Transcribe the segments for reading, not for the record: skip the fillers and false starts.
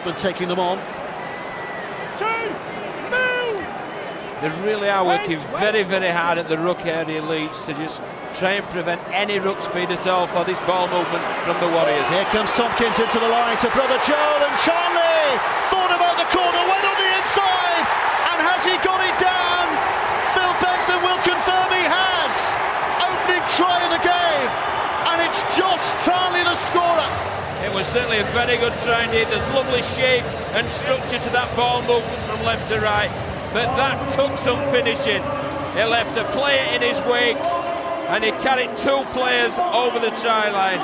But taking them on. They really are working very, very hard at the ruck area, Leeds, to just try and prevent any ruck speed at all for this ball movement from the Warriors. Here comes Tompkins into the line to brother Joel, and Charlie thought about the corner, went on the inside, and has he got it down? Phil Bentham will confirm he has. Opening try of the game, and it's Josh Charlie the scorer. It was certainly a very good try indeed. There's lovely shape and structure to that ball movement from left to right, but that took some finishing. He left a player in his wake, and he carried two players over the try line.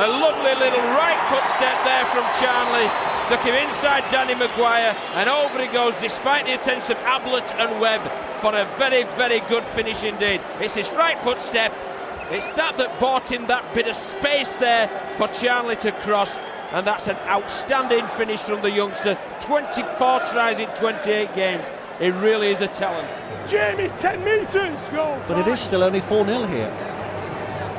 A lovely little right foot step there from Charlie, took him inside Danny Maguire, and over he goes despite the attention of Ablett and Webb for a very, very good finish indeed. It's this right foot step, it's that bought him that bit of space there for Charlie to cross, and that's an outstanding finish from the youngster. 24 tries in 28 games. He really is a talent. Jamie, 10 metres, goal. But it is still only 4-0 here.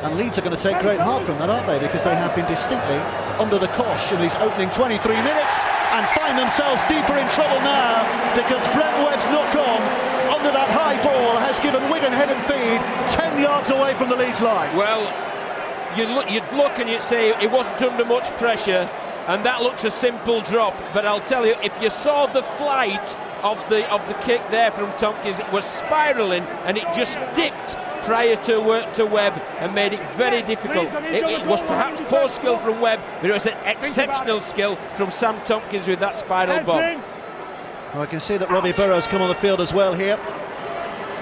And Leeds are going to take great heart from that, aren't they? Because they have been distinctly under the cosh in these opening 23 minutes and find themselves deeper in trouble now, because Brent Webb's knock-on under that high ball has given Wigan head and feed 10 yards away from the Leeds line. Well, you'd look and you'd say it wasn't under much pressure, and that looks a simple drop, but I'll tell you, if you saw the flight of the kick there from Tompkins, it was spiralling and it just dipped prior to Webb and made it very difficult. It was perhaps poor skill from Webb, but it was an exceptional skill from Sam Tompkins with that spiral bomb. Well, I can see that Robbie Burrows come on the field as well here.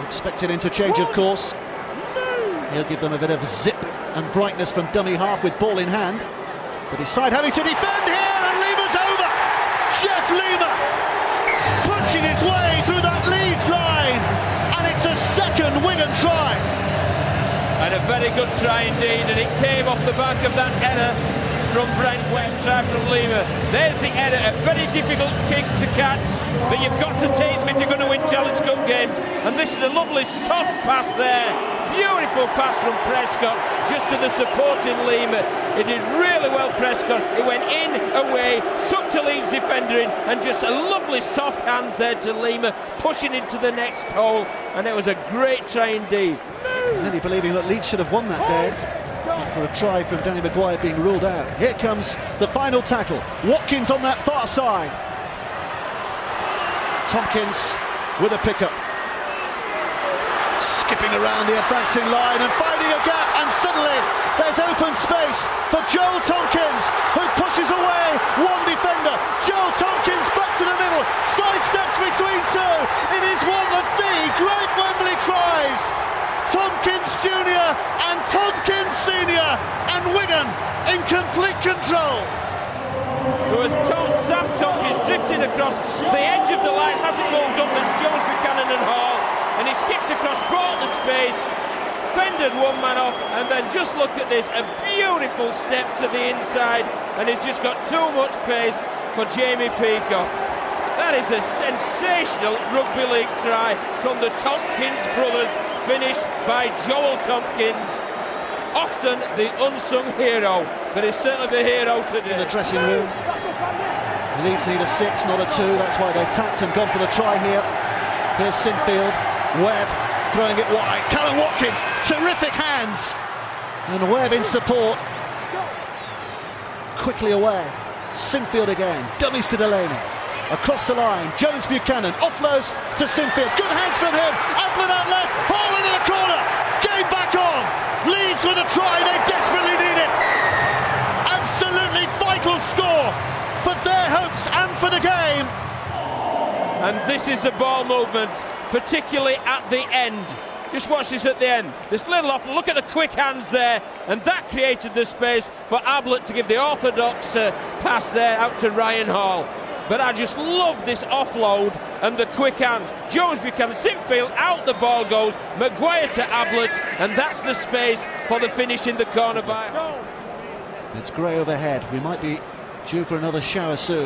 Expected interchange, of course. He'll give them a bit of zip and brightness from dummy half with ball in hand. But his side having to defend here, and Lima's over! Jeff Lima punching his way through that Leeds line, and it's a second Wigan try. And a very good try indeed, and it came off the back of that header from Brent Webb, try from Lima. There's the header, a very difficult kick to catch, but you've got to take them if you're going to win Challenge Cup games. And this is a lovely soft pass there. Beautiful pass from Prescott, just to the supporting Lima. He did really well, Prescott. He went in, away, sucked a Leeds defender in, and just a lovely soft hands there to Lima, pushing into the next hole. And it was a great try indeed. Many believing that Leeds should have won that day, for a try from Danny Maguire being ruled out. Here comes the final tackle. Watkins on that far side. Tompkins with a pickup. Skipping around the advancing line and finding a gap, and suddenly there's open space for Joel Tompkins, who pushes away one defender. Joel Tompkins back to the middle, sidesteps between two. It is one of the great Wembley tries. Tompkins Jr. and Tompkins Sr. and Wigan in complete control. There was Sam Tompkins drifting across the edge of the line, hasn't moved up, that's Jones, Buchanan and Hall, and he skipped across, brought the space, fended one man off, and then just look at this, a beautiful step to the inside, and he's just got too much pace for Jamie Peacock. That is a sensational rugby league try from the Tompkins brothers, finished by Joel Tompkins. Often the unsung hero, but he's certainly the hero today. In the dressing room, Leeds need a 6, not a 2. That's why they've tapped and gone for the try here. Here's Sinfield, Webb throwing it wide. Callum Watkins, terrific hands, and Webb in support. Quickly away. Sinfield again, dummies to Delaney. Across the line, Jones Buchanan offloads to Sinfield. Good hands from him. Ablett out left, Hall into the corner. Game back on. Leeds with a try, they desperately need it. Absolutely vital score for their hopes and for the game. And this is the ball movement, particularly at the end. Just watch this at the end. This little off, look at the quick hands there, and that created the space for Ablett to give the orthodox pass there out to Ryan Hall. But I just love this offload and the quick hands. Jones Buchanan, Sinfield, out the ball goes, Maguire to Ablett, and that's the space for the finish in the corner by. It's grey overhead. We might be due for another shower soon.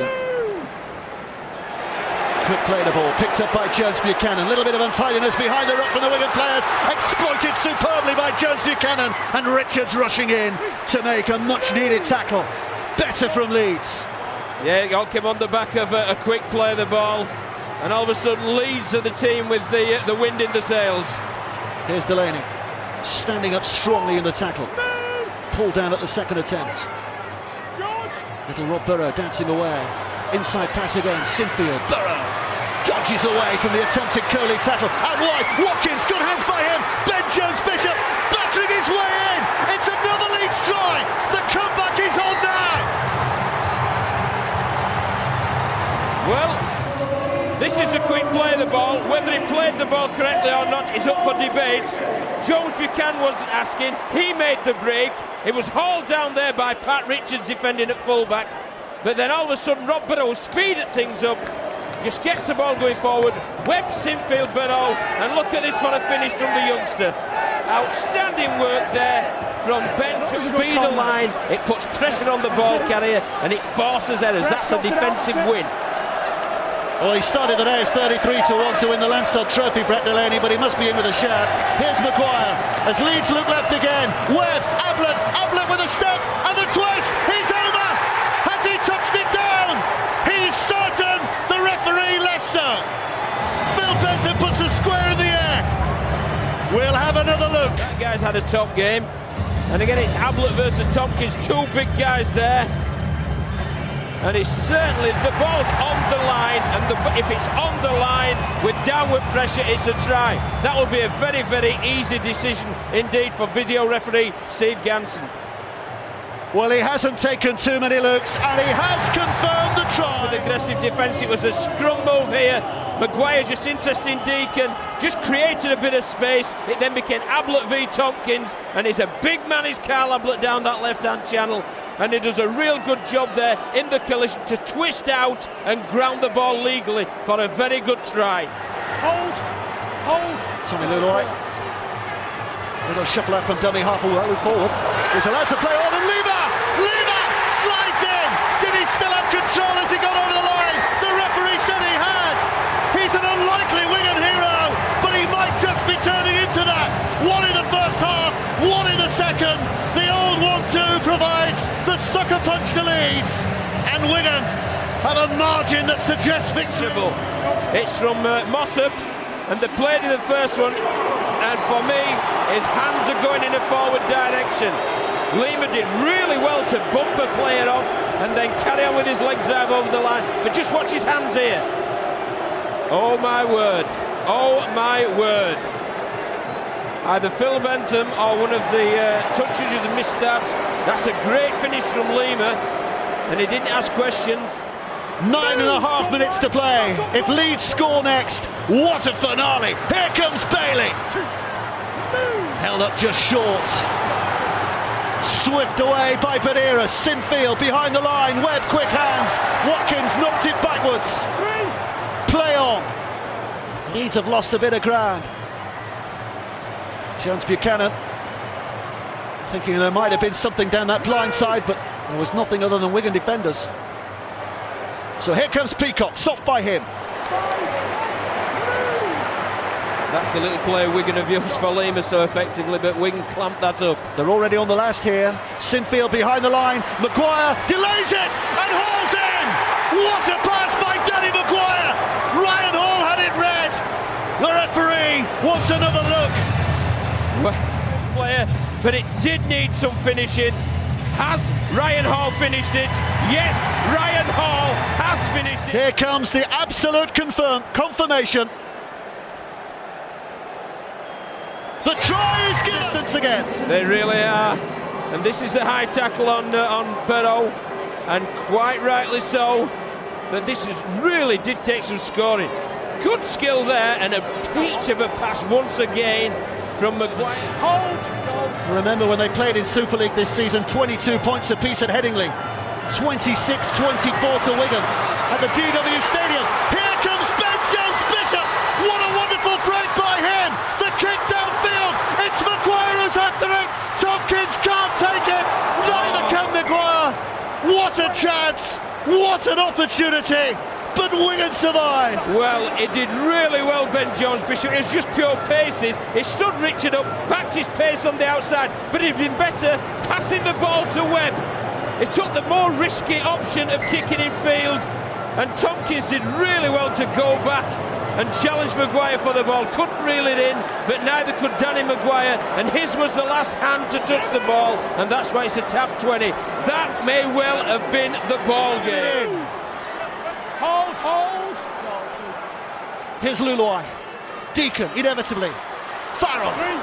Quick play the ball, picked up by Jones Buchanan. A little bit of untidiness behind the ruck from the Wigan players. Exploited superbly by Jones Buchanan, and Richards rushing in to make a much-needed tackle. Better from Leeds. Yeah, it all came on the back of a quick play of the ball, and all of a sudden Leeds are the team with the wind in the sails. Here's Delaney, standing up strongly in the tackle. Pulled down at the second attempt. Little Rob Burrow dancing away. Inside pass again, Sinfield. Burrow dodges away from the attempted curly tackle. Out wide, Watkins, good hands by him. Ben Jones-Bishop battering his way in. It's another Leeds try. The comeback is on now. Well, this is a quick play of the ball. Whether he played the ball correctly or not is up for debate. Jones Buchanan wasn't asking. He made the break. It was hauled down there by Pat Richards defending at fullback. But then all of a sudden Rob Burrow speeded things up. Just gets the ball going forward. Webb, Sinfield, Burrow. And look at this for a finish from the youngster. Outstanding work there from Ben to speed the line. It puts pressure on the ball carrier and it forces errors. That's a defensive win. Well, he started the day as 33-1 to win the Lansdowne Trophy, Brett Delaney, but he must be in with a shout. Here's Maguire, as Leeds look left again. Webb, Ablett with a step, and the twist, he's over! Has he touched it down? He's certain, the referee less so. Phil Benford puts the square in the air. We'll have another look. That guy's had a top game. And again, it's Ablett versus Tompkins, two big guys there. And it's certainly, the ball's on the line, and if it's on the line with downward pressure, it's a try. That will be a very, very easy decision indeed for video referee Steve Ganson. Well, he hasn't taken too many looks, and he has confirmed the try. With aggressive defence, it was a scrum move here. Maguire just interested in Deacon, just created a bit of space. It then became Ablett v Tompkins, and it's a big man, is Carl Ablett down that left-hand channel. And he does a real good job there in the collision to twist out and ground the ball legally for a very good try. Hold. Tommy Leroy. Little shuffle out from dummy half forward. He's allowed to play on, and Lima slides in. Did he still have control as he got over the line? The referee said he has. He's an unlikely Wigan hero, but he might just be turning into that. One in the first half, one in the second. The old 1-2 provides the sucker punch to Leeds, and Wigan have a margin that suggests victory. It's from Mossop, and they played in the first one, and for me, his hands are going in a forward direction. Lima did really well to bump a player off and then carry on with his leg drive over the line, but just watch his hands here. Oh my word, oh my word. Either Phil Bentham or one of the touches has missed that. That's a great finish from Lima, and he didn't ask questions. 9.5 minutes to play. If Leeds score next, what a finale. Here comes Bailey. Held up just short. Swift away by Badira. Sinfield behind the line. Webb, quick hands. Watkins knocked it backwards. Play on. Leeds have lost a bit of ground. Jones Buchanan thinking there might have been something down that blind side, but there was nothing other than Wigan defenders. So here comes Peacock, soft by him. That's the little play Wigan have used for Lima so effectively, but Wigan clamped that up. They're already on the last here. Sinfield behind the line. Maguire delays it and hauls in. What a pass by Danny Maguire. Ryan Hall had it read. The referee wants another look. Player, but it did need some finishing. Has Ryan Hall finished it? Yes, Ryan Hall has finished it. Here comes the absolute confirmation. The try is distance again. They really are, and this is a high tackle on Burrow, and quite rightly so. But this really did take some scoring. Good skill there, and a peach of a pass once again from Maguire. Hold. Remember when they played in Super League this season, 22 points apiece at Headingley, 26-24 to Wigan at the DW Stadium. Here comes Ben Jones-Bishop. What a wonderful break by him. The kick downfield. It's Maguire who's after it. Tompkins can't take it. Neither can Maguire. What a chance. What an opportunity. But Wigan survive. Well, it did really well, Ben Jones-Bishop. It was just pure paces. It stood Richard up, backed his pace on the outside, but it'd been better passing the ball to Webb. He took the more risky option of kicking in field, and Tompkins did really well to go back and challenge Maguire for the ball. Couldn't reel it in, but neither could Danny Maguire, and his was the last hand to touch the ball, and that's why it's a tap 20. That may well have been the ball game. Hold. Here's Luluai. Deacon, inevitably. Farrell. 3.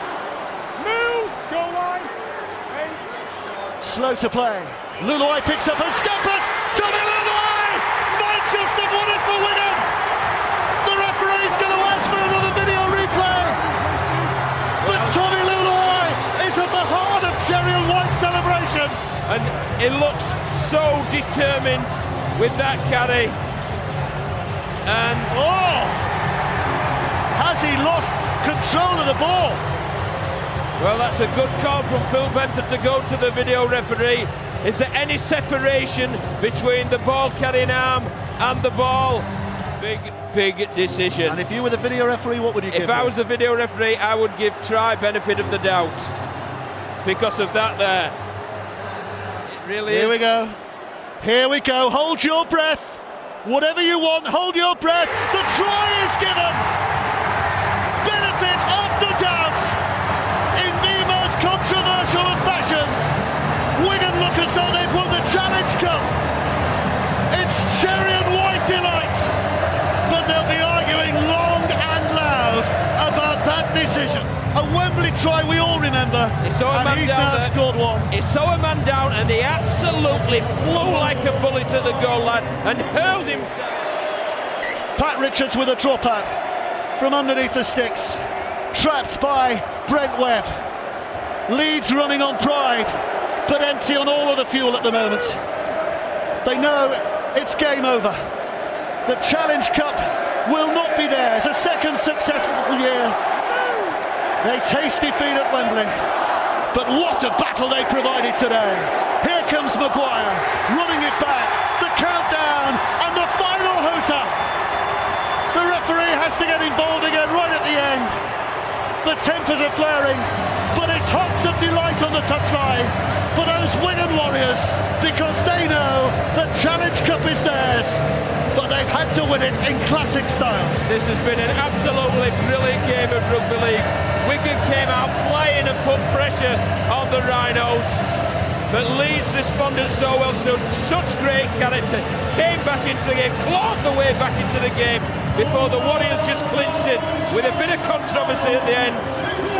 Move. Goal line. 8. Slow to play. Luluai picks up and scampers. Tommy Luluai might just have won it for Wigan. The referee's going to ask for another video replay. But Tommy Luluai is at the heart of Cherry and White celebrations. And he looks so determined with that carry. And has he lost control of the ball? well, that's a good call from Phil Bentham to go to the video referee. Is there any separation between the ball carrying arm and the ball? Big decision. And if you were the video referee, what would you give? If I was the video referee, I would give Try benefit of the doubt because of that there. It really Here is. we go. Here we go. Hold your breath. Whatever you want, hold your breath. The try is given. Benefit of the doubt. In the most controversial of fashions. Wigan look as though they've won the Challenge Cup. It's Cherry and White delight. But they'll be arguing long and loud about that decision. A Wembley try we all remember. He saw a man he's down now there. scored one. He saw a man down and he absolutely flew like a bullet at the goal line and hurled himself. Pat Richards with a dropout from underneath the sticks. Trapped by Brent Webb. Leeds running on pride, but empty on all of the fuel at the moment. They know it's game over. The Challenge Cup will not be theirs. A second successful year. They taste defeat at Wembley. But what a battle they provided today. Here comes Maguire, running it back. The countdown and the final hooter. The referee has to get involved again right at the end. The tempers are flaring, but it's hops of delight on the touchline for those Wigan Warriors, because they know the Challenge Cup is theirs, but they've had to win it in classic style. This has been an absolutely brilliant game of rugby league. Wigan came out flying and put pressure on the Rhinos, but Leeds responded so well, showed such great character, came back into the game, clawed the way back into the game before the Warriors just clinched it with a bit of controversy at the end.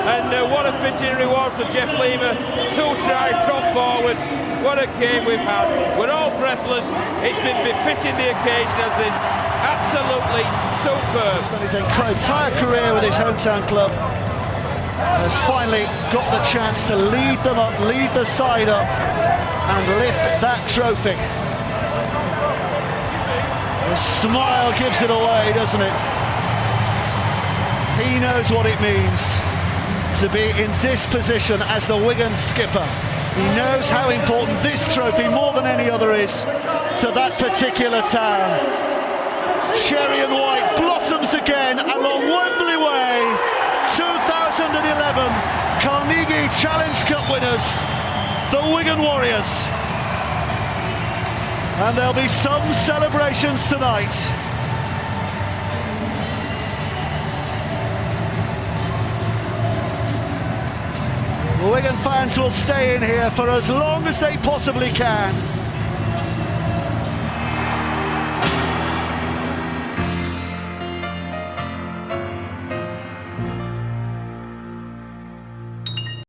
And what a fitting reward for Jeff Lima. 2-try prop forward. What a game we've had. We're all breathless. It's been befitting the occasion as this. Absolutely superb. His entire career with his hometown club has finally got the chance to lead them up, lead the side up and lift that trophy. The smile gives it away, doesn't it? He knows what it means to be in this position as the Wigan skipper. He knows how important this trophy, more than any other, is to that particular town. Cherry and White blossoms again along Wembley Way. 2011 Carnegie Challenge Cup winners, the Wigan Warriors. And there'll be some celebrations tonight. Wigan fans will stay in here for as long as they possibly can.